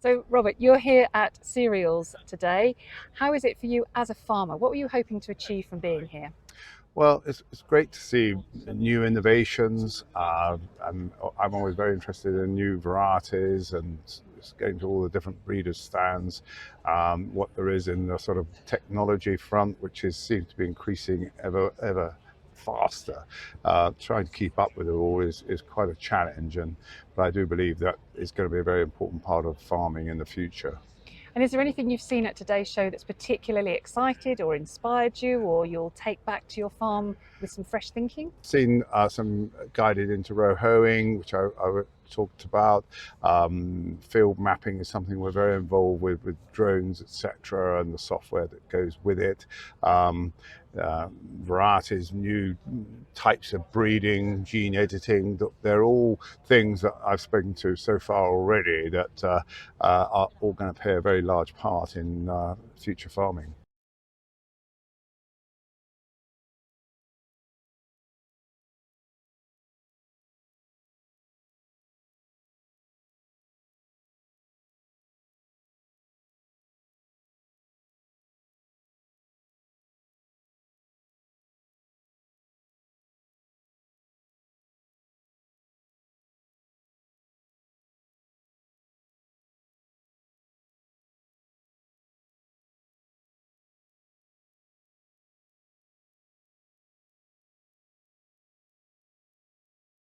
So, Robert, you're here at Cereals today. How is it for you as a farmer? What were you hoping to achieve from being here? Well, it's great to see new innovations. I'm always very interested in new varieties and just going to all the different breeders' stands. What there is in the sort of technology front, which seems to be increasing ever faster. Trying to keep up with it all is quite a challenge, but I do believe that it's going to be a very important part of farming in the future. And is there anything you've seen at today's show that's particularly excited or inspired you, or you'll take back to your farm with some fresh thinking? Seen some guided into-row hoeing, which I talked about. Field mapping is something we're very involved with drones, etc., and the software that goes with it. Um, Varieties, new types of breeding, gene editing, they're all things that I've spoken to so far already that are all going to play a very large part in future farming.